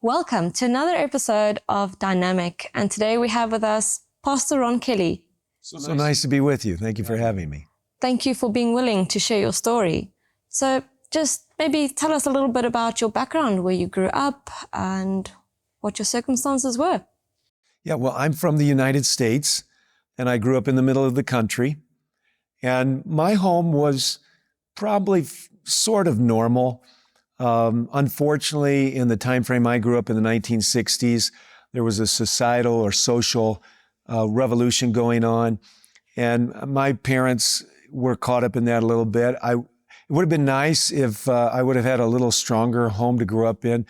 Welcome to another episode of Dynamic, and today we have with us Pastor Ron Kelly. So nice to be with you. Thank you for having me. Thank you for being willing to share your story. So just maybe tell us a little bit about your background, where you grew up and what your circumstances were. Yeah, well, I'm from the United States, and I grew up in the middle of the country. And my home was probably sort of normal. Unfortunately, in the time frame I grew up in the 1960s, there was a societal or social revolution going on. And my parents were caught up in that a little bit. It would have been nice if I would have had a little stronger home to grow up in.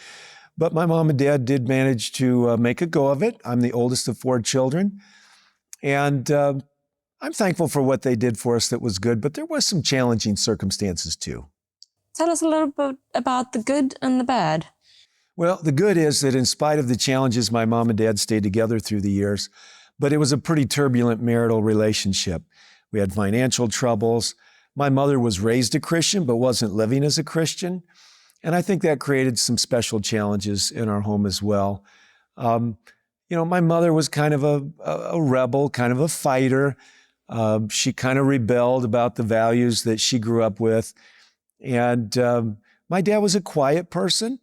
But my mom and dad did manage to make a go of it. I'm the oldest of 4 children. And I'm thankful for what they did for us that was good, but there was some challenging circumstances too. Tell us a little bit about the good and the bad. Well, the good is that in spite of the challenges, my mom and dad stayed together through the years, but it was a pretty turbulent marital relationship. We had financial troubles. My mother was raised a Christian, but wasn't living as a Christian. And I think that created some special challenges in our home as well. My mother was kind of a rebel, kind of a fighter. She kind of rebelled about the values that she grew up with. And my dad was a quiet person.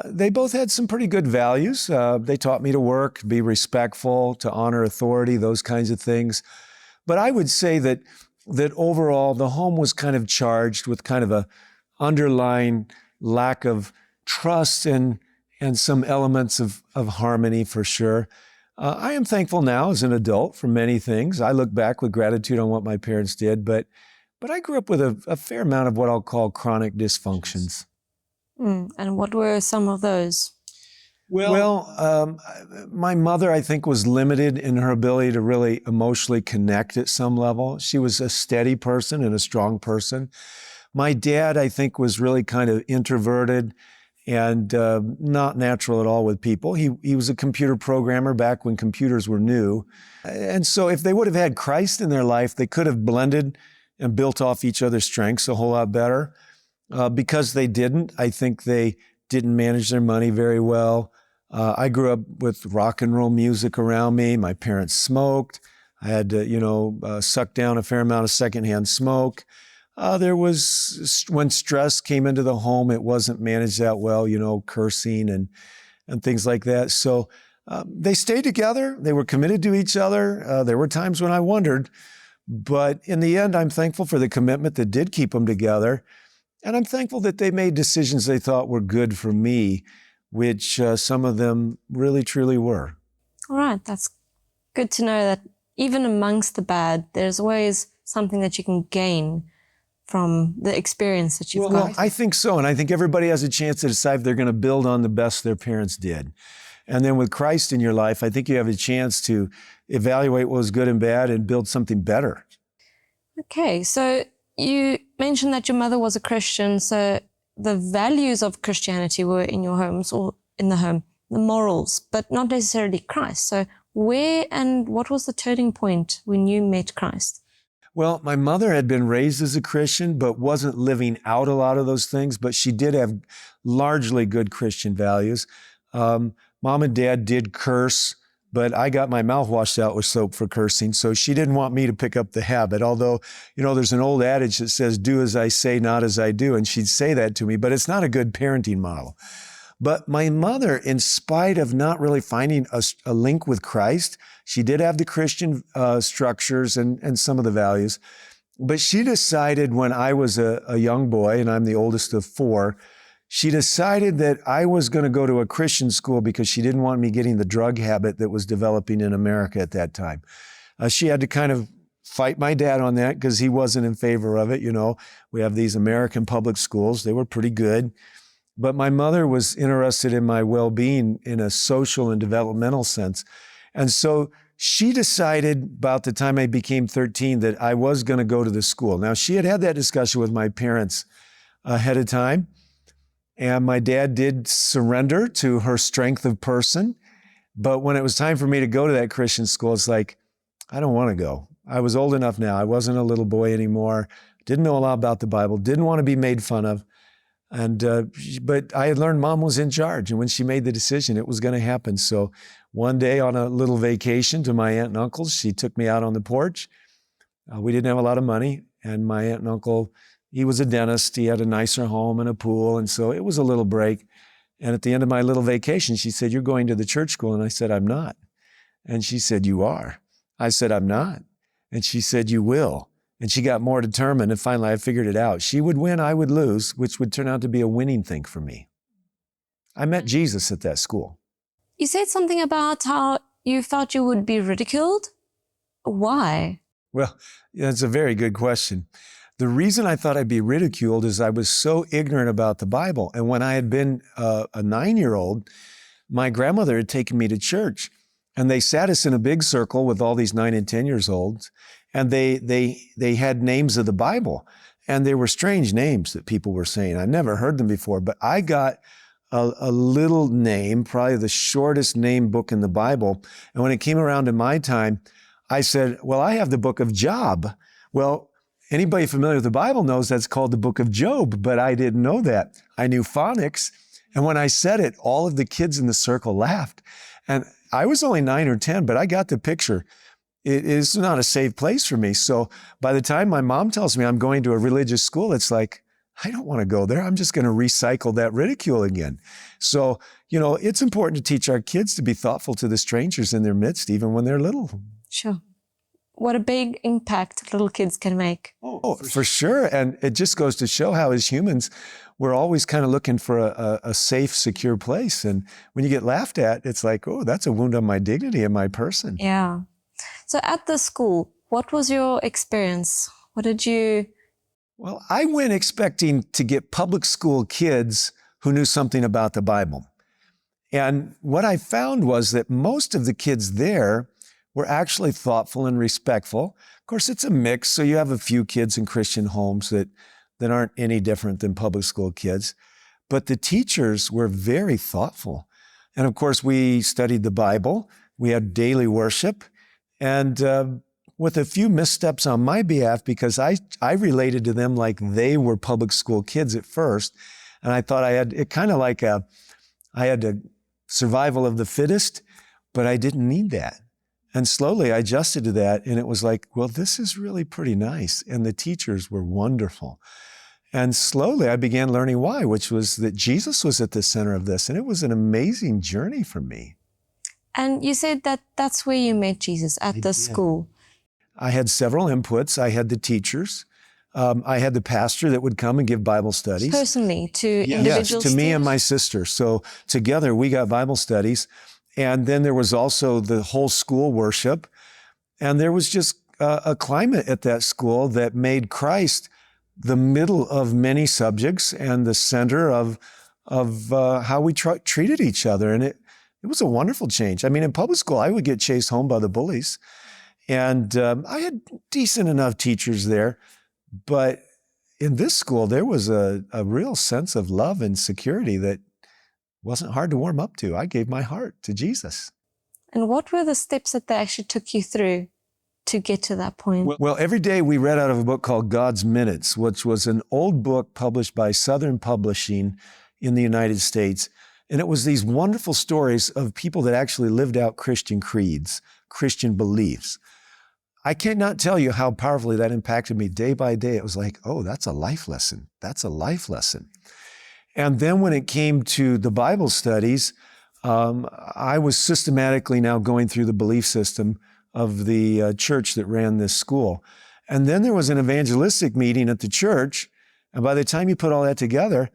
They both had some pretty good values. They taught me to work, be respectful, to honor authority, those kinds of things. But I would say that overall, the home was kind of charged with kind of a underlying lack of trust and some elements of harmony for sure. I am thankful now as an adult for many things. I look back with gratitude on what my parents did, but I grew up with a fair amount of what I'll call chronic dysfunctions. And what were some of those? Well, my mother, I think, was limited in her ability to really emotionally connect at some level. She was a steady person and a strong person. My dad, I think, was really kind of introverted and not natural at all with people. He was a computer programmer back when computers were new. And so if they would have had Christ in their life, they could have blended and built off each other's strengths a whole lot better. Because they didn't, I think they didn't manage their money very well. I grew up with rock and roll music around me. My parents smoked. I had to, suck down a fair amount of secondhand smoke. When stress came into the home, it wasn't managed that well, cursing and things like that. So they stayed together. They were committed to each other. There were times when I wondered, but in the end, I'm thankful for the commitment that did keep them together. And I'm thankful that they made decisions they thought were good for me, which some of them really, truly were. All right, that's good to know that even amongst the bad, there's always something that you can gain from the experience that you've got. Well, I think so. And I think everybody has a chance to decide if they're going to build on the best their parents did. And then with Christ in your life, I think you have a chance to evaluate what was good and bad and build something better. Okay, so you mentioned that your mother was a Christian, so the values of Christianity were in your homes or in the home, the morals, but not necessarily Christ. So where and what was the turning point when you met Christ? Well, my mother had been raised as a Christian, but wasn't living out a lot of those things, but she did have largely good Christian values. Mom and Dad did curse, but I got my mouth washed out with soap for cursing, so she didn't want me to pick up the habit. Although, there's an old adage that says, do as I say, not as I do, and she'd say that to me, but it's not a good parenting model. But my mother, in spite of not really finding a link with Christ, she did have the Christian structures and some of the values, but she decided when I was a young boy, and I'm the oldest of 4, she decided that I was going to go to a Christian school because she didn't want me getting the drug habit that was developing in America at that time. She had to kind of fight my dad on that because he wasn't in favor of it. We have these American public schools. They were pretty good. But my mother was interested in my well-being in a social and developmental sense. And so she decided about the time I became 13 that I was going to go to the school. Now, she had that discussion with my parents ahead of time. And my dad did surrender to her strength of person. But when it was time for me to go to that Christian school, it's like, I don't want to go. I was old enough now. I wasn't a little boy anymore. Didn't know a lot about the Bible. Didn't want to be made fun of. And but I had learned Mom was in charge, and when she made the decision, it was going to happen. So one day on a little vacation to my aunt and uncle's, she took me out on the porch. We didn't have a lot of money, and my aunt and uncle, he was a dentist. He had a nicer home and a pool, and so it was a little break. And at the end of my little vacation, she said, "You're going to the church school?" And I said, "I'm not." And she said, "You are." I said, "I'm not." And she said, "You will." And she got more determined, and finally I figured it out. She would win, I would lose, which would turn out to be a winning thing for me. I met Jesus at that school. You said something about how you felt you would be ridiculed. Why? Well, that's a very good question. The reason I thought I'd be ridiculed is I was so ignorant about the Bible. And when I had been a 9-year-old, my grandmother had taken me to church, and they sat us in a big circle with all these 9 and 10 years olds, and they had names of the Bible, and they were strange names that people were saying. I'd never heard them before, but I got a little name, probably the shortest name book in the Bible. And when it came around to my time, I said, "Well, I have the book of Job." Well, anybody familiar with the Bible knows that's called the book of Job, but I didn't know that. I knew phonics. And when I said it, all of the kids in the circle laughed. And I was only 9 or 10, but I got the picture. It is not a safe place for me. So by the time my mom tells me I'm going to a religious school, it's like, I don't want to go there. I'm just going to recycle that ridicule again. So, it's important to teach our kids to be thoughtful to the strangers in their midst, even when they're little. Sure. What a big impact little kids can make. Oh, for sure. And it just goes to show how as humans, we're always kind of looking for a safe, secure place. And when you get laughed at, it's like, oh, that's a wound on my dignity and my person. Yeah. So at the school, what was your experience? What did you... Well, I went expecting to get public school kids who knew something about the Bible. And what I found was that most of the kids there were actually thoughtful and respectful. Of course, it's a mix, so you have a few kids in Christian homes that aren't any different than public school kids. But the teachers were very thoughtful. And of course, we studied the Bible. We had daily worship. And with a few missteps on my behalf, because I related to them like they were public school kids at first. And I thought I had it kind of like I had a survival of the fittest, but I didn't need that. And slowly I adjusted to that, and it was like, well, this is really pretty nice. And the teachers were wonderful. And slowly I began learning why, which was that Jesus was at the center of this. And it was an amazing journey for me. And you said that that's where you met Jesus, at the school. I had several inputs. I had the teachers. I had the pastor that would come and give Bible studies. Personally, to individual Yes, to me and students? my sister. So together we got Bible studies. And then there was also the whole school worship. And there was just a climate at that school that made Christ the middle of many subjects and the center of how we treated each other. And it was a wonderful change. I mean, in public school, I would get chased home by the bullies. And I had decent enough teachers there. But in this school, there was a real sense of love and security that wasn't hard to warm up to. I gave my heart to Jesus. And what were the steps that they actually took you through to get to that point? Well, every day we read out of a book called God's Minutes, which was an old book published by Southern Publishing in the United States. And it was these wonderful stories of people that actually lived out Christian creeds, Christian beliefs. I cannot tell you how powerfully that impacted me day by day. It was like, oh, that's a life lesson. That's a life lesson. And then when it came to the Bible studies, I was systematically now going through the belief system of the church that ran this school. And then there was an evangelistic meeting at the church. And by the time you put all that together,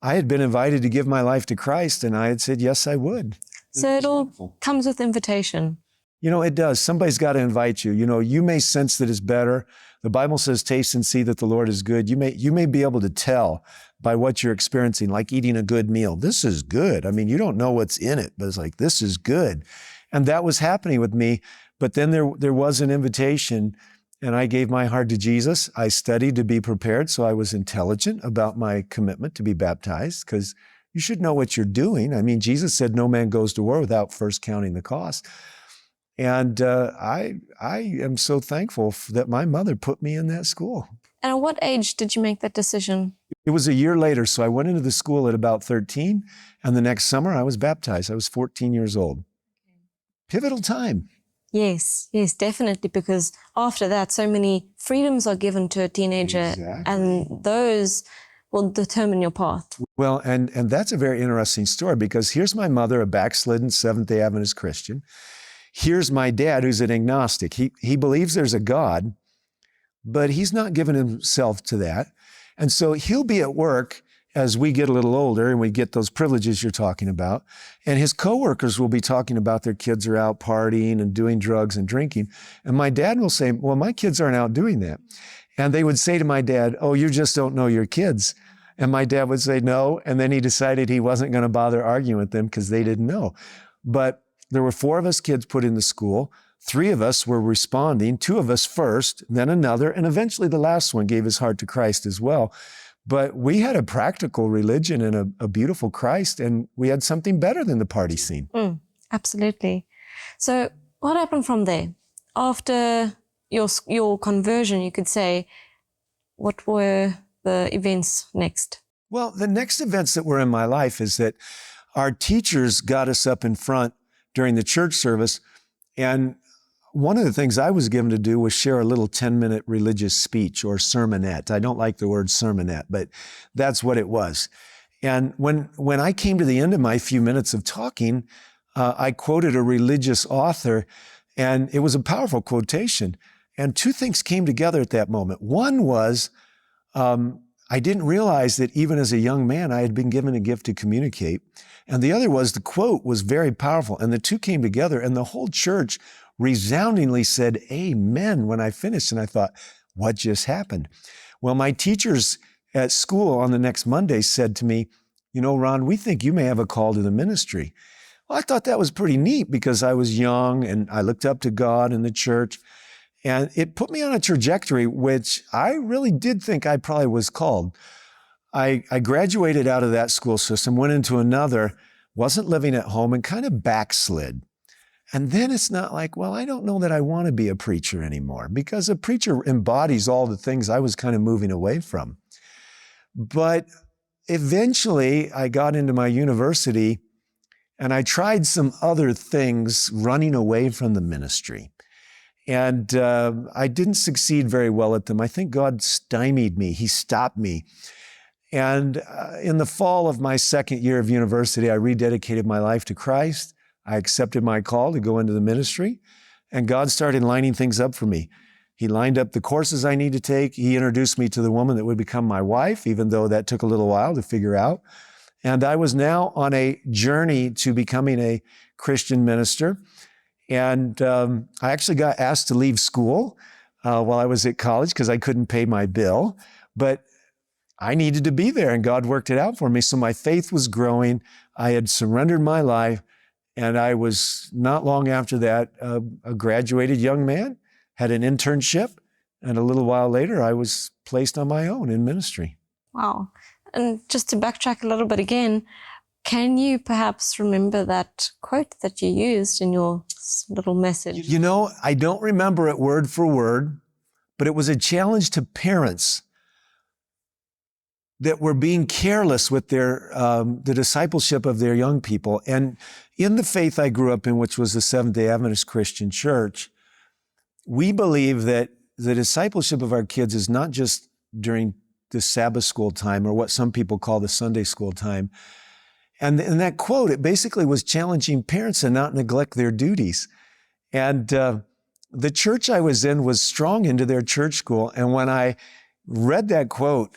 I had been invited to give my life to Christ, and I had said, yes, I would. So it all comes with invitation. It does. Somebody's got to invite you. You may sense that it's better. The Bible says, taste and see that the Lord is good. You may be able to tell by what you're experiencing, like eating a good meal. This is good. I mean, you don't know what's in it, but it's like, this is good. And that was happening with me. But then there was an invitation, and I gave my heart to Jesus. I studied to be prepared, so I was intelligent about my commitment to be baptized, because you should know what you're doing. I mean, Jesus said no man goes to war without first counting the cost. And I am so thankful that my mother put me in that school. And at what age did you make that decision? It was a year later, so I went into the school at about 13, and the next summer I was baptized. I was 14 years old. Pivotal time. Yes, yes, definitely, because after that, so many freedoms are given to a teenager, Exactly. and those will determine your path. Well, and that's a very interesting story, because here's my mother, a backslidden Seventh-day Adventist Christian. Here's my dad, who's an agnostic. He believes there's a God, but he's not given himself to that. And so he'll be at work as we get a little older and we get those privileges you're talking about. And his coworkers will be talking about their kids are out partying and doing drugs and drinking. And my dad will say, well, my kids aren't out doing that. And they would say to my dad, oh, you just don't know your kids. And my dad would say no. And then he decided he wasn't going to bother arguing with them because they didn't know. But there were 4 of us kids put in the school. 3 of us were responding, 2 of us first, then another, and eventually the last one gave his heart to Christ as well. But we had a practical religion and a beautiful Christ, and we had something better than the party scene. Absolutely. So what happened from there? After your conversion, you could say, what were the events next? Well, the next events that were in my life is that our teachers got us up in front during the church service, and one of the things I was given to do was share a little 10-minute religious speech or sermonette. I don't like the word sermonette, but that's what it was. And when I came to the end of my few minutes of talking, I quoted a religious author, and it was a powerful quotation. And 2 things came together at that moment. One was, I didn't realize that even as a young man, I had been given a gift to communicate. And the other was the quote was very powerful. And the 2 came together, and the whole church resoundingly said, amen, when I finished. And I thought, what just happened? Well, my teachers at school on the next Monday said to me, you know, Ron, we think you may have a call to the ministry. Well, I thought that was pretty neat because I was young and I looked up to God and the church. And it put me on a trajectory, which I really did think I probably was called. I graduated out of that school system, went into another, wasn't living at home, and kind of backslid. And then it's not like, well, I don't know that I want to be a preacher anymore, because a preacher embodies all the things I was kind of moving away from. But eventually I got into my university and I tried some other things running away from the ministry. And I didn't succeed very well at them. I think God stymied me. He stopped me. And in the fall of my second year of university, I rededicated my life to Christ. I accepted my call to go into the ministry, and God started lining things up for me. He lined up the courses I need to take. He introduced me to the woman that would become my wife, even though that took a little while to figure out. And I was now on a journey to becoming a Christian minister. And I actually got asked to leave school while I was at college because I couldn't pay my bill. But I needed to be there, and God worked it out for me. So my faith was growing. I had surrendered my life. And I was, not long after that, a graduated young man, had an internship, and a little while later, I was placed on my own in ministry. Wow. And just to backtrack a little bit again, can you perhaps remember that quote that you used in your little message? You know, I don't remember it word for word, but it was a challenge to parents that were being careless with their the discipleship of their young people. And in the faith I grew up in, which was the Seventh-day Adventist Christian Church, we believe that the discipleship of our kids is not just during the Sabbath school time or what some people call the Sunday school time. And in that quote, it basically was challenging parents to not neglect their duties. And the church I was in was strong into their church school. And when I read that quote,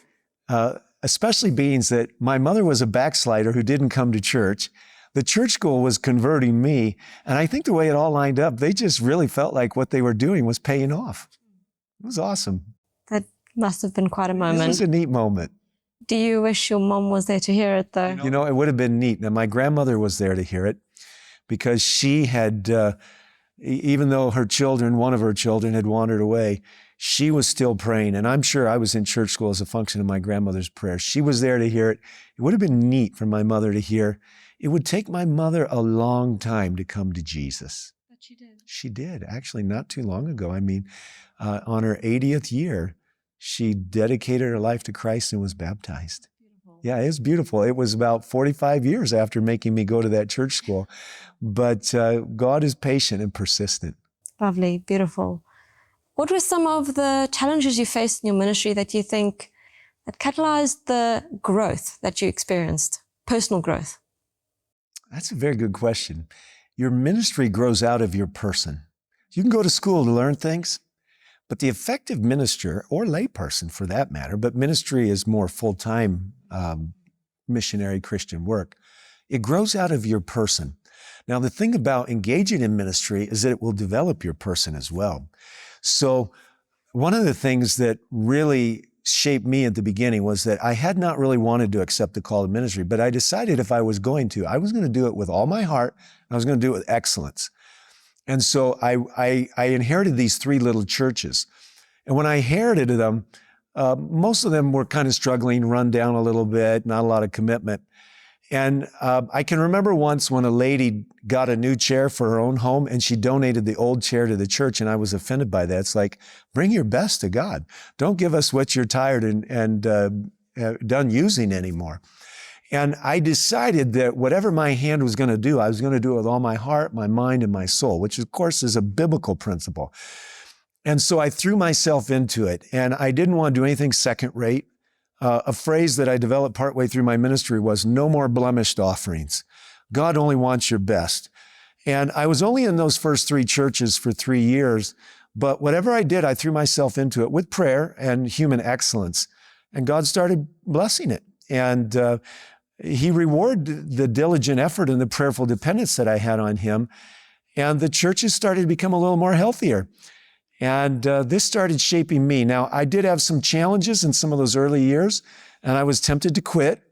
especially being that my mother was a backslider who didn't come to church, the church school was converting me. And I think the way it all lined up, they just really felt like what they were doing was paying off. It was awesome. That must have been quite a moment. It was a neat moment. Do you wish your mom was there to hear it, though? You know, it would have been neat. Now, my grandmother was there to hear it because she had, even though her children, one of her children had wandered away, she was still praying. And I'm sure I was in church school as a function of my grandmother's prayer. She was there to hear it. It would have been neat for my mother to hear. It would take my mother a long time to come to Jesus. But she did. She did, actually, not too long ago. I mean, on her 80th year, she dedicated her life to Christ and was baptized. Yeah, it was beautiful. It was about 45 years after making me go to that church school. But God is patient and persistent. Lovely, beautiful. What were some of the challenges you faced in your ministry that you think that catalyzed the growth that you experienced, personal growth? That's a very good question. Your ministry grows out of your person. You can go to school to learn things, but the effective minister, or layperson for that matter, but ministry is more full-time missionary Christian work, it grows out of your person. Now, the thing about engaging in ministry is that it will develop your person as well. So one of the things that really shaped me at the beginning was that I had not really wanted to accept the call to ministry, but I decided if I was going to do it with all my heart, and I was going to do it with excellence. And so I inherited these 3 little churches. And when I inherited them, most of them were kind of struggling, run down a little bit, not a lot of commitment. And I can remember once when a lady got a new chair for her own home and she donated the old chair to the church, and I was offended by that. It's like, bring your best to God. Don't give us what you're tired and done using anymore. And I decided that whatever my hand was going to do, I was going to do it with all my heart, my mind, and my soul, which of course is a biblical principle. And so I threw myself into it, and I didn't want to do anything second rate. A phrase that I developed partway through my ministry was, no more blemished offerings. God only wants your best. And I was only in those first 3 churches for 3 years, but whatever I did, I threw myself into it with prayer and human excellence. And God started blessing it. And He rewarded the diligent effort and the prayerful dependence that I had on Him. And the churches started to become a little more healthier. And this started shaping me. Now, I did have some challenges in some of those early years, and I was tempted to quit.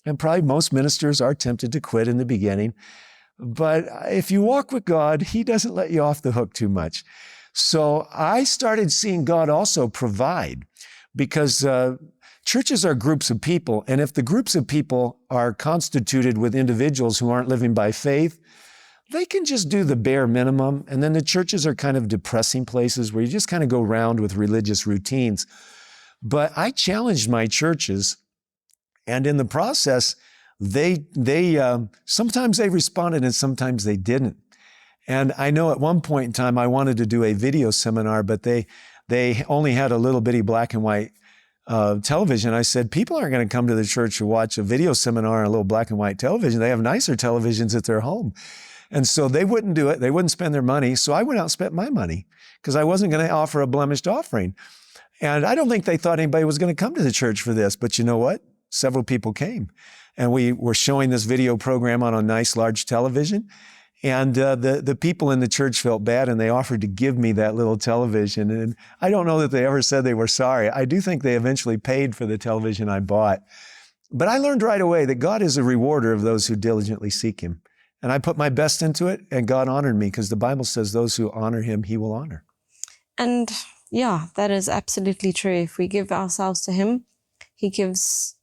And probably most ministers are tempted to quit in the beginning. But if you walk with God, He doesn't let you off the hook too much. So I started seeing God also provide, because churches are groups of people. And if the groups of people are constituted with individuals who aren't living by faith, they can just do the bare minimum. And then the churches are kind of depressing places where you just kind of go around with religious routines. But I challenged my churches, and in the process, they sometimes they responded and sometimes they didn't. And I know at one point in time, I wanted to do a video seminar, but they only had a little bitty black and white television. I said, people aren't going to come to the church to watch a video seminar on a little black and white television. They have nicer televisions at their home. And so they wouldn't do it. They wouldn't spend their money. So I went out and spent my money because I wasn't going to offer a blemished offering. And I don't think they thought anybody was going to come to the church for this. But you know what? Several people came. And we were showing this video program on a nice large television. And the people in the church felt bad, and they offered to give me that little television. And I don't know that they ever said they were sorry. I do think they eventually paid for the television I bought. But I learned right away that God is a rewarder of those who diligently seek Him. And I put my best into it, and God honored me, because the Bible says those who honor Him, He will honor. And yeah, that is absolutely true. If we give ourselves to Him, He gives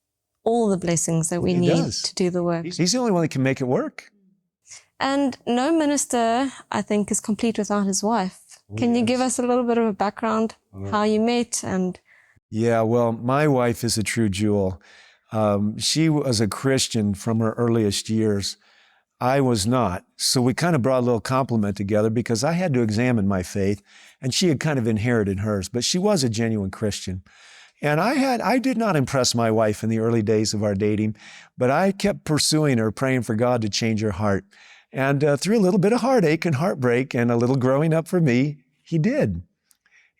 all the blessings that we need to do the work. He's the only one that can make it work. And no minister, I think, is complete without his wife. Can you give us a little bit of a background, how you met? And yeah, well, my wife is a true jewel. She was a Christian from her earliest years. I was not. So we kind of brought a little compliment together, because I had to examine my faith, and she had kind of inherited hers, but she was a genuine Christian. And I did not impress my wife in the early days of our dating, but I kept pursuing her, praying for God to change her heart. And through a little bit of heartache and heartbreak and a little growing up for me, He did.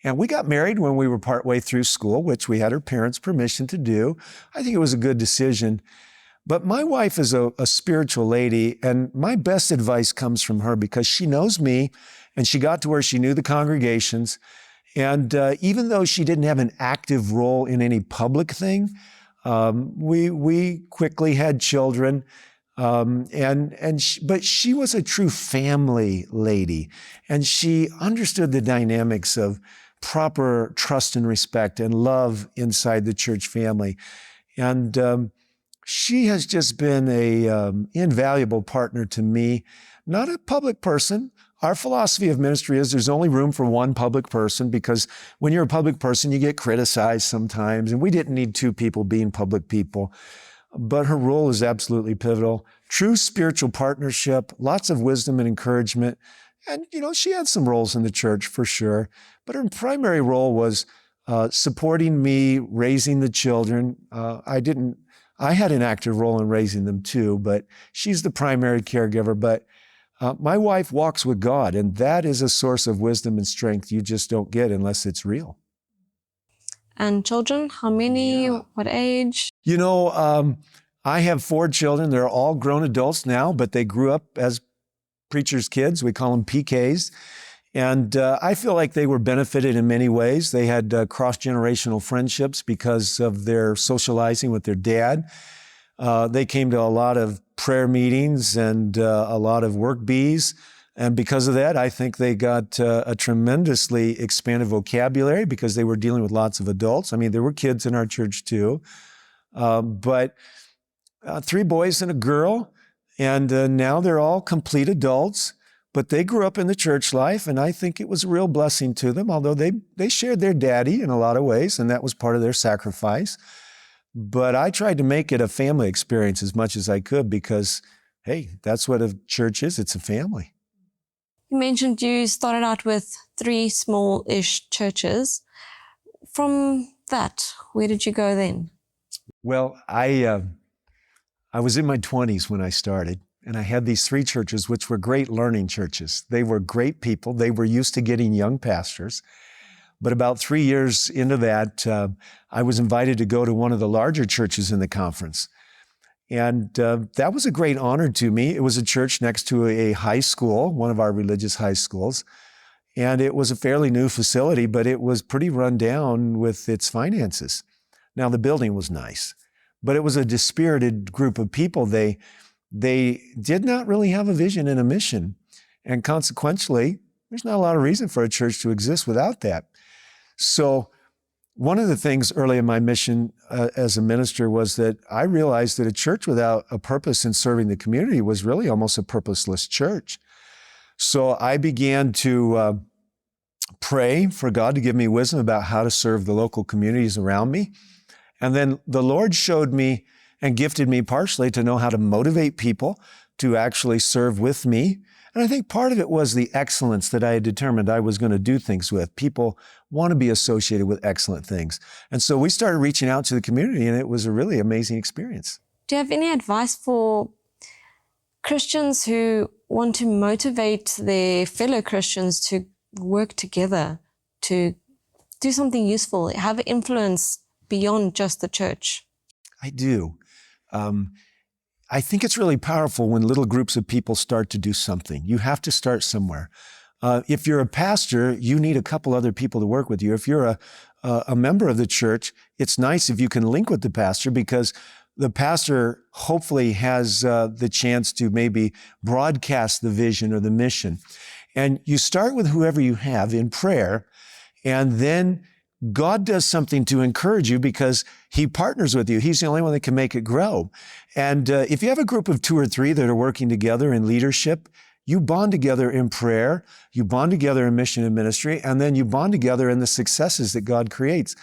And we got married when we were partway through school, which we had her parents' permission to do. I think it was a good decision. But my wife is a spiritual lady, and my best advice comes from her, because she knows me, and she got to where she knew the congregations. And even though she didn't have an active role in any public thing, we quickly had children. But she was a true family lady, and she understood the dynamics of proper trust and respect and love inside the church family. And she has just been a invaluable partner to me, not a public person. our philosophy of ministry is there's only room for one public person, because when you're a public person, you get criticized sometimes, and we didn't need two people being public people. But her role is absolutely pivotal. True spiritual partnership, lots of wisdom and encouragement. And, she had some roles in the church for sure, but her primary role was supporting me, raising the children. I had an active role in raising them too, but she's the primary caregiver. But my wife walks with God, and that is a source of wisdom and strength you just don't get unless it's real. And children, how many, what age? I have 4 children. They're all grown adults now, but they grew up as preachers' kids. We call them PKs. And I feel like they were benefited in many ways. They had cross-generational friendships because of their socializing with their dad. They came to a lot of prayer meetings and a lot of work bees. And because of that, I think they got a tremendously expanded vocabulary because they were dealing with lots of adults. I mean, there were kids in our church too. But 3 boys and a girl, and now they're all complete adults. But they grew up in the church life, and I think it was a real blessing to them, although they shared their daddy in a lot of ways, and that was part of their sacrifice. But I tried to make it a family experience as much as I could because, hey, that's what a church is. It's a family. You mentioned you started out with 3 small-ish churches. From that, where did you go then? Well, I was in my 20s when I started. And I had these 3 churches, which were great learning churches. They were great people. They were used to getting young pastors. But about 3 years into that, I was invited to go to one of the larger churches in the conference. And that was a great honor to me. It was a church next to a high school, one of our religious high schools. And it was a fairly new facility, but it was pretty run down with its finances. Now, the building was nice, but it was a dispirited group of people. They did not really have a vision and a mission. And consequently, there's not a lot of reason for a church to exist without that. So one of the things early in my mission as a minister was that I realized that a church without a purpose in serving the community was really almost a purposeless church. So I began to pray for God to give me wisdom about how to serve the local communities around me. And then the Lord showed me and gifted me partially to know how to motivate people to actually serve with me. And I think part of it was the excellence that I had determined I was going to do things with. People want to be associated with excellent things. And so we started reaching out to the community, and it was a really amazing experience. Do you have any advice for Christians who want to motivate their fellow Christians to work together, to do something useful, have influence beyond just the church? I do. I think it's really powerful when little groups of people start to do something. You have to start somewhere. If you're a pastor, you need a couple other people to work with you. If you're a member of the church, it's nice if you can link with the pastor, because the pastor hopefully has the chance to maybe broadcast the vision or the mission. And you start with whoever you have in prayer, and then God does something to encourage you because He partners with you. He's the only one that can make it grow. And if you have a group of 2 or 3 that are working together in leadership, you bond together in prayer, you bond together in mission and ministry, and then you bond together in the successes that God creates.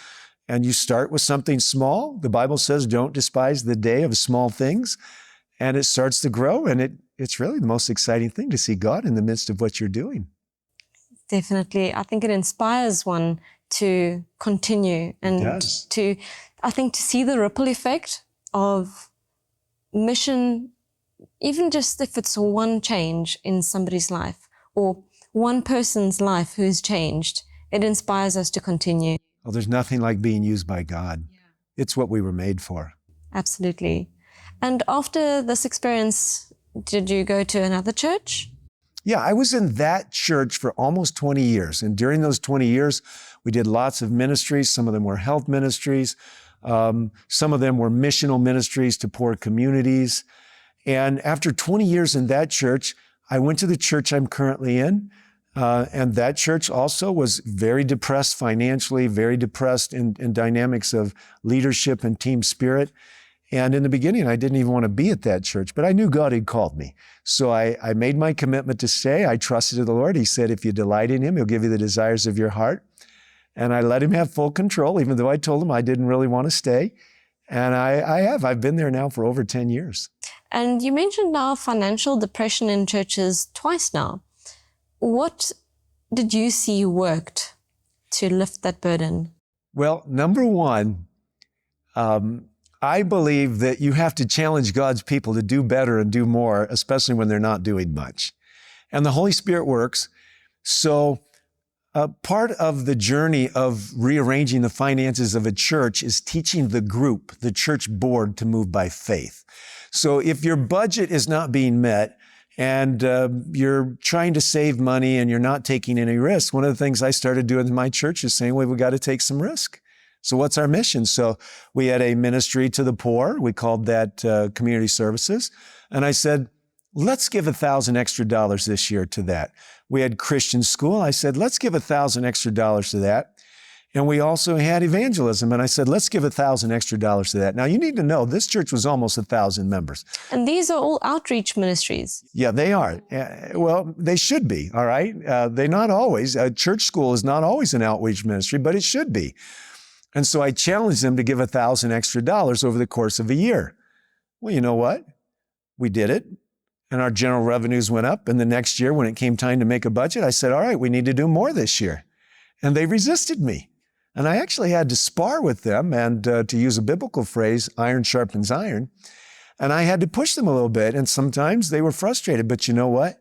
And you start with something small. The Bible says, don't despise the day of small things. And it starts to grow, and it's really the most exciting thing to see God in the midst of what you're doing. Definitely. I think it inspires one to continue and to see the ripple effect of mission, even just if it's one change in somebody's life or one person's life who's changed, it inspires us to continue. Well, there's nothing like being used by God. Yeah. It's what we were made for. Absolutely. And after this experience, did you go to another church? Yeah, I was in that church for almost 20 years. And during those 20 years, we did lots of ministries. Some of them were health ministries. Some of them were missional ministries to poor communities. And after 20 years in that church, I went to the church I'm currently in. And that church also was very depressed financially, very depressed in dynamics of leadership and team spirit. And in the beginning, I didn't even want to be at that church, but I knew God had called me. So I made my commitment to stay. I trusted in the Lord. He said, if you delight in Him, He'll give you the desires of your heart. And I let Him have full control, even though I told Him I didn't really want to stay. And I've been there now for over 10 years. And you mentioned now financial depression in churches twice now. What did you see worked to lift that burden? Well, number one, I believe that you have to challenge God's people to do better and do more, especially when they're not doing much. And the Holy Spirit works. So part of the journey of rearranging the finances of a church is teaching the group, the church board, to move by faith. So if your budget is not being met and you're trying to save money and you're not taking any risks, one of the things I started doing in my church is saying, well, we've got to take some risk. So what's our mission? So we had a ministry to the poor. We called that community services. And I said, let's give $1,000 extra this year to that. We had Christian school. I said, let's give $1,000 extra to that. And we also had evangelism. And I said, let's give $1,000 extra to that. Now you need to know this church was almost 1,000 members. And these are all outreach ministries. Yeah, they are. Well, they should be, all right? They're not always. Church school is not always an outreach ministry, but it should be. And so I challenged them to give $1,000 extra over the course of a year. Well, you know what? We did it. And our general revenues went up. And the next year, when it came time to make a budget, I said, all right, we need to do more this year. And they resisted me. And I actually had to spar with them. And to use a biblical phrase, iron sharpens iron. And I had to push them a little bit. And sometimes they were frustrated. But you know what?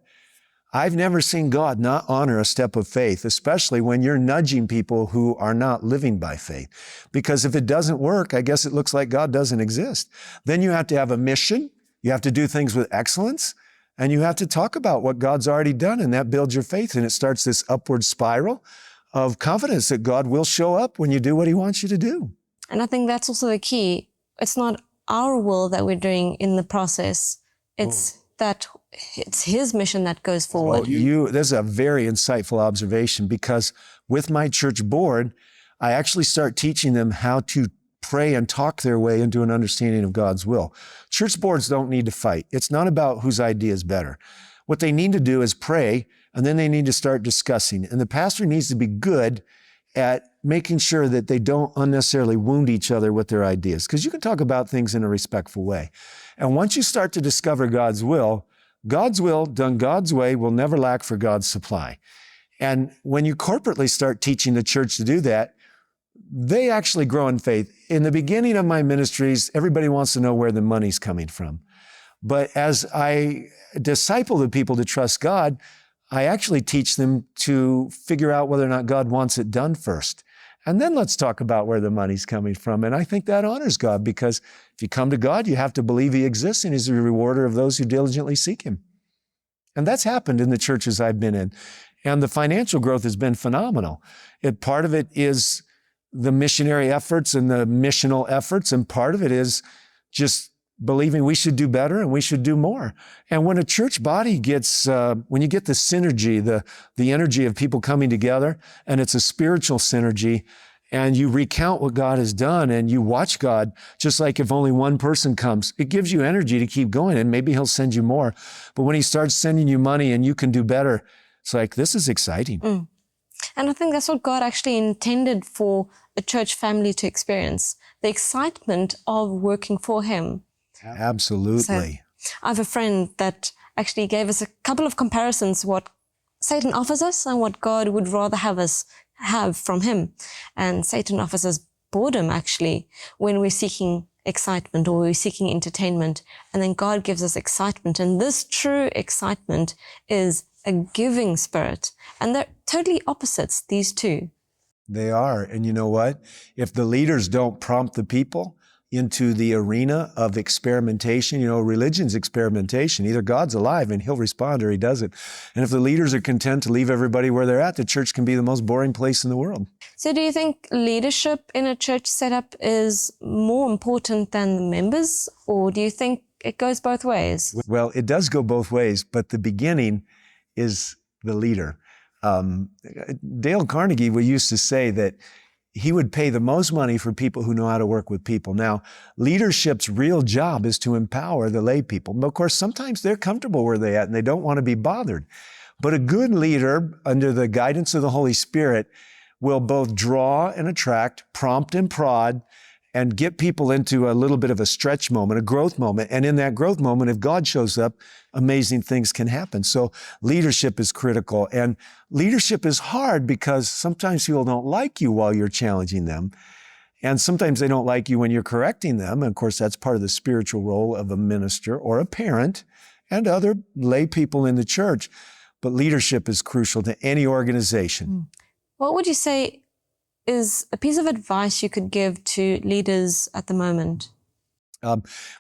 I've never seen God not honor a step of faith, especially when you're nudging people who are not living by faith. Because if it doesn't work, I guess it looks like God doesn't exist. Then you have to have a mission. You have to do things with excellence. And you have to talk about what God's already done. And that builds your faith. And it starts this upward spiral of confidence that God will show up when you do what He wants you to do. And I think that's also the key. It's not our will that we're doing in the process. It's that it's His mission that goes forward. That's a very insightful observation, because with my church board, I actually start teaching them how to pray and talk their way into an understanding of God's will. Church boards don't need to fight. It's not about whose idea is better. What they need to do is pray, and then they need to start discussing. And the pastor needs to be good at making sure that they don't unnecessarily wound each other with their ideas, because you can talk about things in a respectful way. And once you start to discover God's will done God's way will never lack for God's supply. And when you corporately start teaching the church to do that, they actually grow in faith. In the beginning of my ministries, everybody wants to know where the money's coming from. But as I disciple the people to trust God, I actually teach them to figure out whether or not God wants it done first. And then let's talk about where the money's coming from. And I think that honors God, because if you come to God, you have to believe He exists and He's the rewarder of those who diligently seek Him. And that's happened in the churches I've been in. And the financial growth has been phenomenal. Part of it is the missionary efforts and the missional efforts, and part of it is just believing we should do better and we should do more. And when a church body gets, when you get the synergy, the energy of people coming together, and it's a spiritual synergy, and you recount what God has done and you watch God, just like if only one person comes, it gives you energy to keep going, and maybe He'll send you more. But when He starts sending you money and you can do better, it's like, this is exciting. And I think that's what God actually intended for a church family to experience, the excitement of working for Him. Absolutely. So I have a friend that actually gave us a couple of comparisons, what Satan offers us and what God would rather have us have from Him. And Satan offers us boredom, actually, when we're seeking excitement or we're seeking entertainment. And then God gives us excitement. And this true excitement is a giving spirit. And they're totally opposites, these two. They are. And you know what? If the leaders don't prompt the people into the arena of experimentation, religion's experimentation. Either God's alive and He'll respond, or He doesn't. And if the leaders are content to leave everybody where they're at, the church can be the most boring place in the world. So do you think leadership in a church setup is more important than the members, or do you think it goes both ways? Well, it does go both ways, but the beginning is the leader. Dale Carnegie used to say that he would pay the most money for people who know how to work with people. Now, leadership's real job is to empower the lay people. But of course, sometimes they're comfortable where they're at and they don't want to be bothered. But a good leader, under the guidance of the Holy Spirit, will both draw and attract, prompt and prod, and get people into a little bit of a stretch moment, a growth moment. And in that growth moment, if God shows up, amazing things can happen. So leadership is critical. And leadership is hard because sometimes people don't like you while you're challenging them. And sometimes they don't like you when you're correcting them. And of course, that's part of the spiritual role of a minister or a parent and other lay people in the church. But leadership is crucial to any organization. What would you say is a piece of advice you could give to leaders at the moment?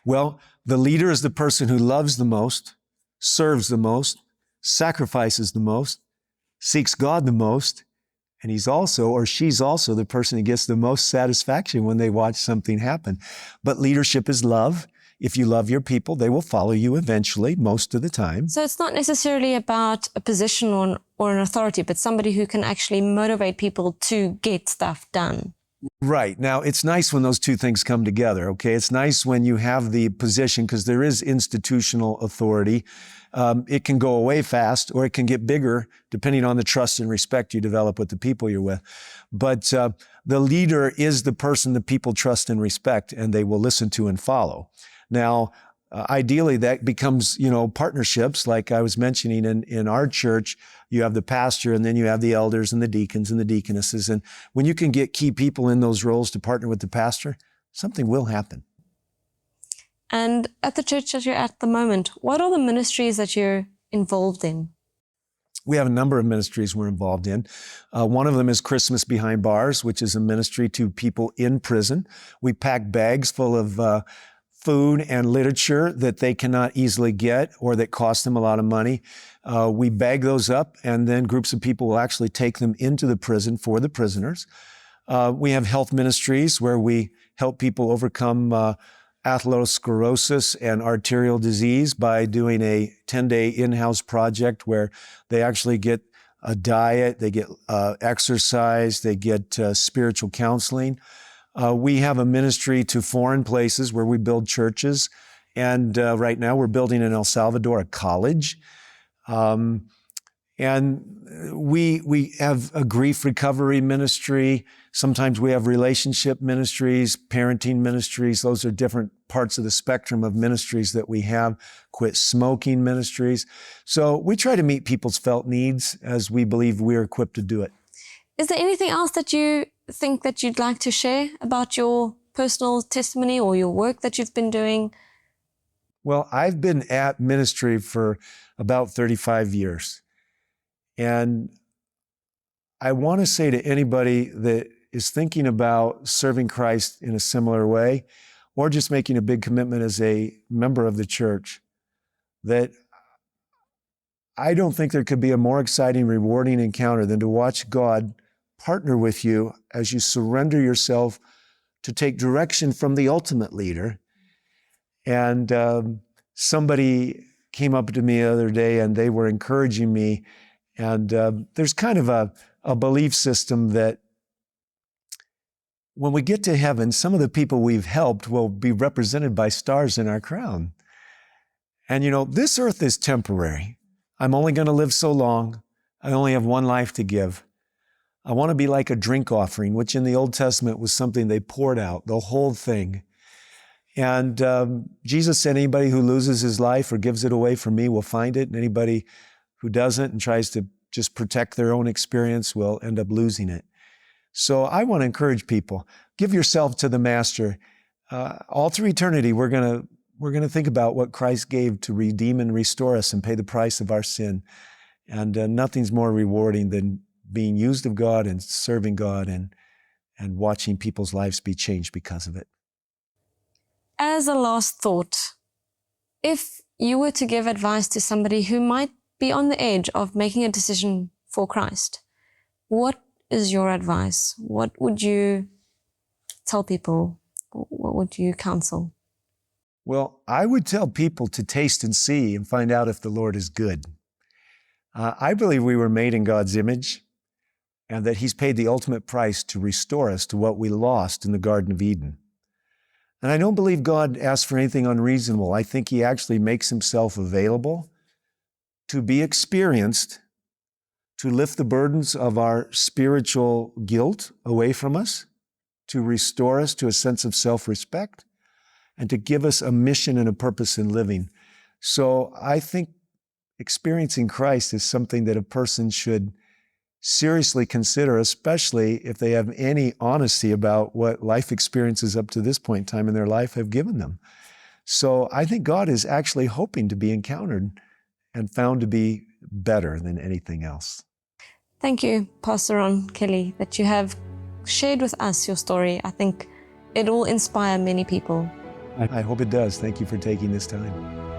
Well, the leader is the person who loves the most, serves the most, sacrifices the most, seeks God the most, and he's also, or she's also, the person who gets the most satisfaction when they watch something happen. But leadership is love. If you love your people, they will follow you eventually, most of the time. So it's not necessarily about a position or an authority, but somebody who can actually motivate people to get stuff done. Right. Now, it's nice when those two things come together, okay? It's nice when you have the position, because there is institutional authority. It can go away fast, or it can get bigger, depending on the trust and respect you develop with the people you're with. But the leader is the person that people trust and respect, and they will listen to and follow. Now, ideally, that becomes, partnerships. Like I was mentioning in our church, you have the pastor, and then you have the elders and the deacons and the deaconesses. And when you can get key people in those roles to partner with the pastor, something will happen. And at the church that you're at the moment, what are the ministries that you're involved in? We have a number of ministries we're involved in. One of them is Christmas Behind Bars, which is a ministry to people in prison. We pack bags full of food and literature that they cannot easily get or that cost them a lot of money. We bag those up, and then groups of people will actually take them into the prison for the prisoners. We have health ministries where we help people overcome atherosclerosis and arterial disease by doing a 10-day in-house project where they actually get a diet, they get exercise, they get spiritual counseling. We have a ministry to foreign places where we build churches. And right now we're building in El Salvador a college. And we have a grief recovery ministry. Sometimes we have relationship ministries, parenting ministries. Those are different parts of the spectrum of ministries that we have. Quit smoking ministries. So we try to meet people's felt needs as we believe we're equipped to do it. Is there anything else that you think that you'd like to share about your personal testimony or your work that you've been doing? Well, I've been at ministry for about 35 years. And I want to say to anybody that is thinking about serving Christ in a similar way, or just making a big commitment as a member of the church, that I don't think there could be a more exciting, rewarding encounter than to watch God partner with you as you surrender yourself to take direction from the ultimate leader. And somebody came up to me the other day and they were encouraging me. And there's kind of a belief system that when we get to heaven, some of the people we've helped will be represented by stars in our crown. And this earth is temporary. I'm only going to live so long. I only have one life to give. I want to be like a drink offering, which in the Old Testament was something they poured out, the whole thing. And Jesus said, anybody who loses his life or gives it away for me will find it. And anybody who doesn't and tries to just protect their own experience will end up losing it. So I want to encourage people, give yourself to the Master. All through eternity, we're going to think about what Christ gave to redeem and restore us and pay the price of our sin. And nothing's more rewarding than being used of God and serving God and watching people's lives be changed because of it. As a last thought, if you were to give advice to somebody who might be on the edge of making a decision for Christ, what is your advice? What would you tell people? What would you counsel? Well, I would tell people to taste and see and find out if the Lord is good. I believe we were made in God's image. and that He's paid the ultimate price to restore us to what we lost in the Garden of Eden. And I don't believe God asks for anything unreasonable. I think He actually makes Himself available to be experienced, to lift the burdens of our spiritual guilt away from us, to restore us to a sense of self-respect, and to give us a mission and a purpose in living. So I think experiencing Christ is something that a person should seriously consider, especially if they have any honesty about what life experiences up to this point in time in their life have given them. So I think God is actually hoping to be encountered and found to be better than anything else. Thank you, Pastor Ron Kelly, that you have shared with us your story. I think it will inspire many people. I hope it does. Thank you for taking this time.